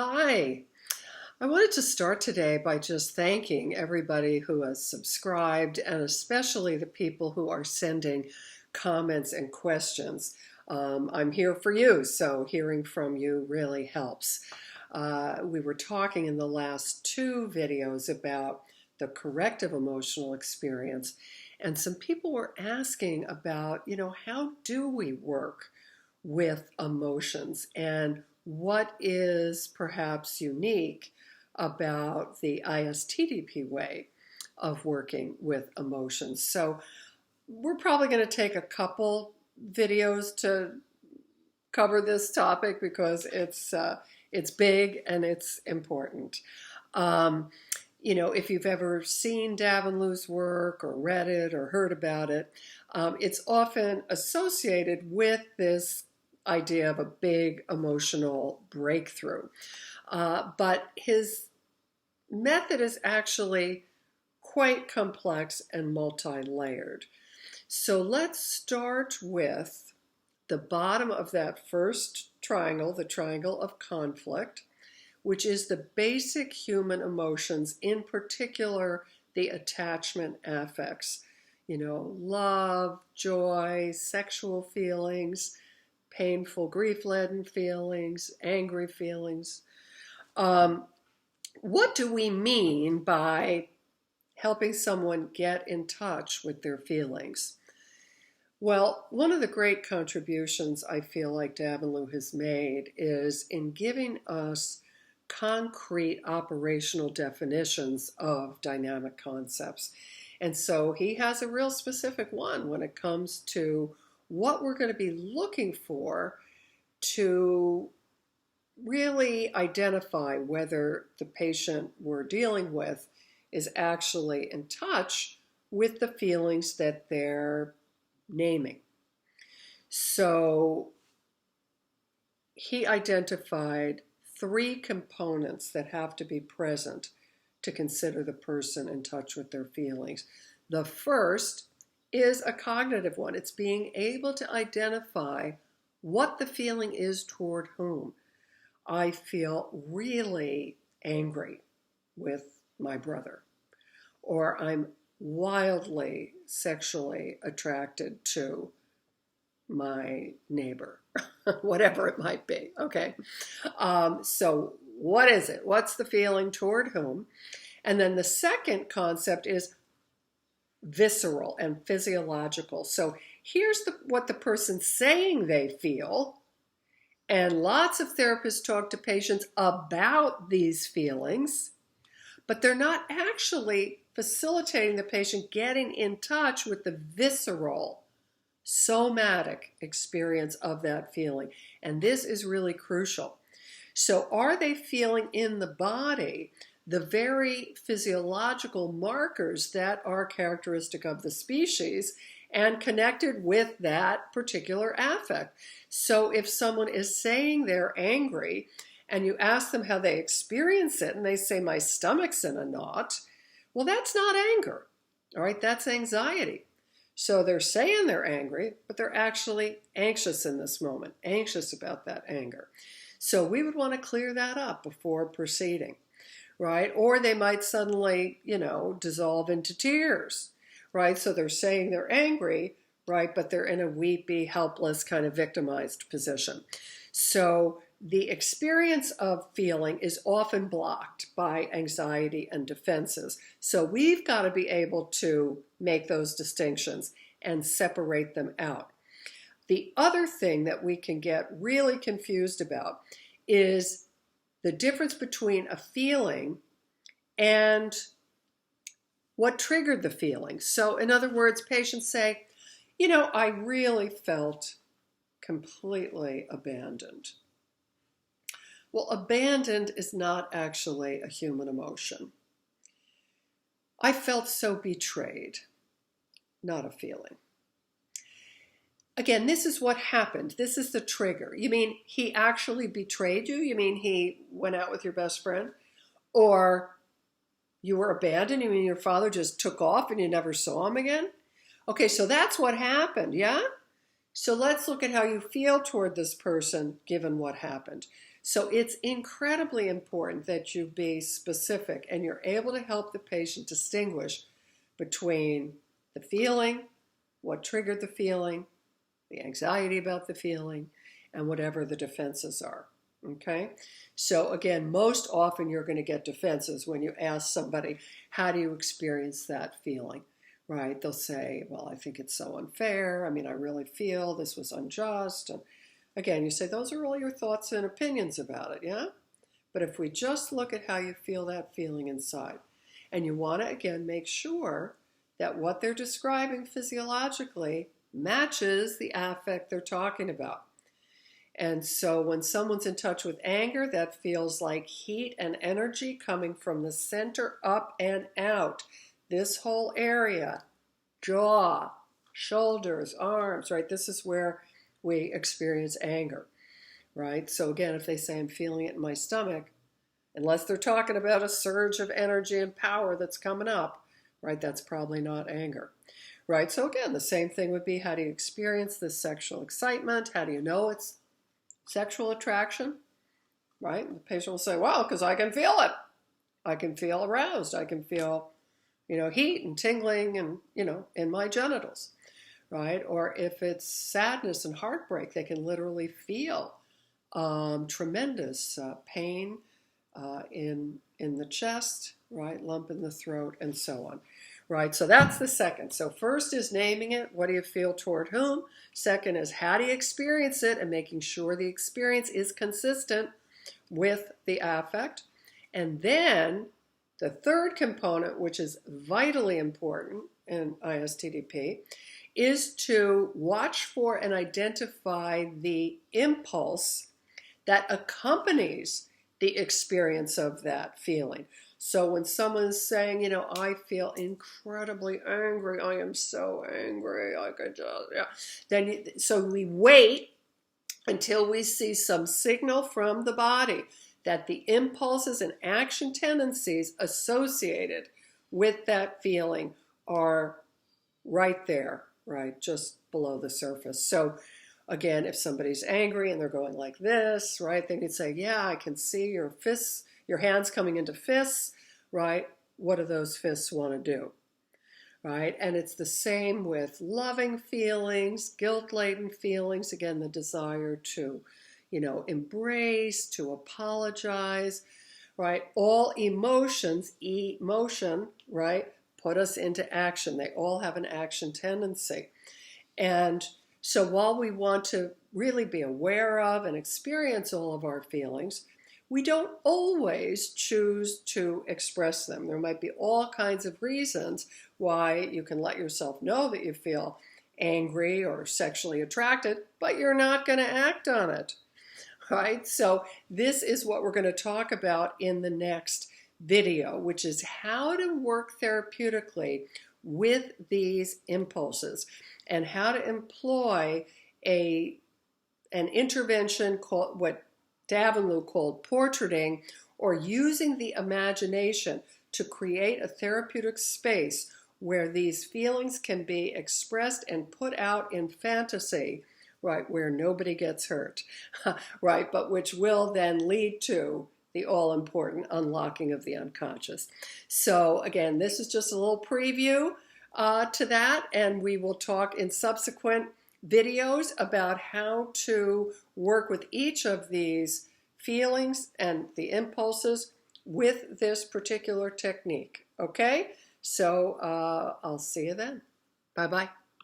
Hi. I wanted to start today by just thanking everybody who has subscribed and especially the people who are sending comments and questions. I'm here for you, so hearing from you really helps. We were talking in the last two videos about the corrective emotional experience, and some people were asking about, how do we work with emotions and what is perhaps unique about the ISTDP way of working with emotions. So we're probably going to take a couple videos to cover this topic because it's big and it's important. If you've ever seen Davanloo's work or read it or heard about it, it's often associated with this idea of a big emotional breakthrough. But his method is actually quite complex and multi-layered. So let's start with the bottom of that first triangle, the triangle of conflict, which is the basic human emotions, in particular the attachment affects, love, joy, sexual feelings, painful grief-laden feelings, angry feelings. What do we mean by helping someone get in touch with their feelings? Well, one of the great contributions I feel like Davanloo has made is in giving us concrete operational definitions of dynamic concepts. And so he has a real specific one when it comes to what we're going to be looking for to really identify whether the patient we're dealing with is actually in touch with the feelings that they're naming. So he identified three components that have to be present to consider the person in touch with their feelings. The first is a cognitive one. It's being able to identify what the feeling is toward whom. I feel really angry with my brother, or I'm wildly sexually attracted to my neighbor, whatever it might be, okay? So what is it? What's the feeling toward whom? And then the second concept is visceral and physiological. So here's what the person's saying they feel. And lots of therapists talk to patients about these feelings, but they're not actually facilitating the patient getting in touch with the visceral, somatic experience of that feeling. And this is really crucial. So are they feeling in the body the very physiological markers that are characteristic of the species and connected with that particular affect? So if someone is saying they're angry and you ask them how they experience it and they say, my stomach's in a knot, well, that's not anger, all right? That's anxiety. So they're saying they're angry, but they're actually anxious in this moment, anxious about that anger. So we would want to clear that up before proceeding, right? Or they might suddenly, dissolve into tears, right? So they're saying they're angry, right? But they're in a weepy, helpless, kind of victimized position. So the experience of feeling is often blocked by anxiety and defenses. So we've got to be able to make those distinctions and separate them out. The other thing that we can get really confused about is the difference between a feeling and what triggered the feeling. So in other words, patients say, I really felt completely abandoned. Well, abandoned is not actually a human emotion. I felt so betrayed, not a feeling. Again, this is what happened. This is the trigger. You mean he actually betrayed you? You mean he went out with your best friend? Or you were abandoned? You mean your father just took off and you never saw him again? Okay, so that's what happened, yeah? So let's look at how you feel toward this person given what happened. So it's incredibly important that you be specific and you're able to help the patient distinguish between the feeling, what triggered the feeling, the anxiety about the feeling, and whatever the defenses are. Okay? So again, most often you're going to get defenses when you ask somebody, how do you experience that feeling? Right? They'll say, well, I think it's so unfair. I mean, I really feel this was unjust. And again, you say, those are all your thoughts and opinions about it, yeah? But if we just look at how you feel that feeling inside, and you want to, again, make sure that what they're describing physiologically matches the affect they're talking about. And so when someone's in touch with anger, that feels like heat and energy coming from the center up and out. This whole area, jaw, shoulders, arms, right? This is where we experience anger, right? So again, if they say I'm feeling it in my stomach, unless they're talking about a surge of energy and power that's coming up, right? That's probably not anger, right? So again, the same thing would be, how do you experience this sexual excitement? How do you know it's sexual attraction, right? And the patient will say, well, because I can feel it. I can feel aroused. I can feel, heat and tingling and, in my genitals, right? Or if it's sadness and heartbreak, they can literally feel tremendous pain in the chest, right? Lump in the throat, and so on, right? So that's the second. So first is naming it. What do you feel toward whom? Second is, how do you experience it, and making sure the experience is consistent with the affect. And then the third component, which is vitally important in ISTDP, is to watch for and identify the impulse that accompanies the experience of that feeling. So when someone's saying, I feel incredibly angry, I am so angry, I could just, so we wait until we see some signal from the body that the impulses and action tendencies associated with that feeling are right there, right, just below the surface. So again, if somebody's angry and they're going like this, right, they could say, yeah, I can see your fists, your hands coming into fists, right? What do those fists want to do, right? And it's the same with loving feelings, guilt-laden feelings, again, the desire to, embrace, to apologize, right? All emotions, emotion, right, put us into action. They all have an action tendency. And so while we want to really be aware of and experience all of our feelings, we don't always choose to express them. There might be all kinds of reasons why you can let yourself know that you feel angry or sexually attracted, but you're not going to act on it, right? So this is what we're going to talk about in the next video, which is how to work therapeutically with these impulses and how to employ an intervention called what Davanloo called portraiting, or using the imagination to create a therapeutic space where these feelings can be expressed and put out in fantasy, right, where nobody gets hurt, right, but which will then lead to the all-important unlocking of the unconscious. So again, this is just a little preview to that, and we will talk in subsequent videos about how to work with each of these feelings and the impulses with this particular technique. Okay? So I'll see you then. Bye-bye.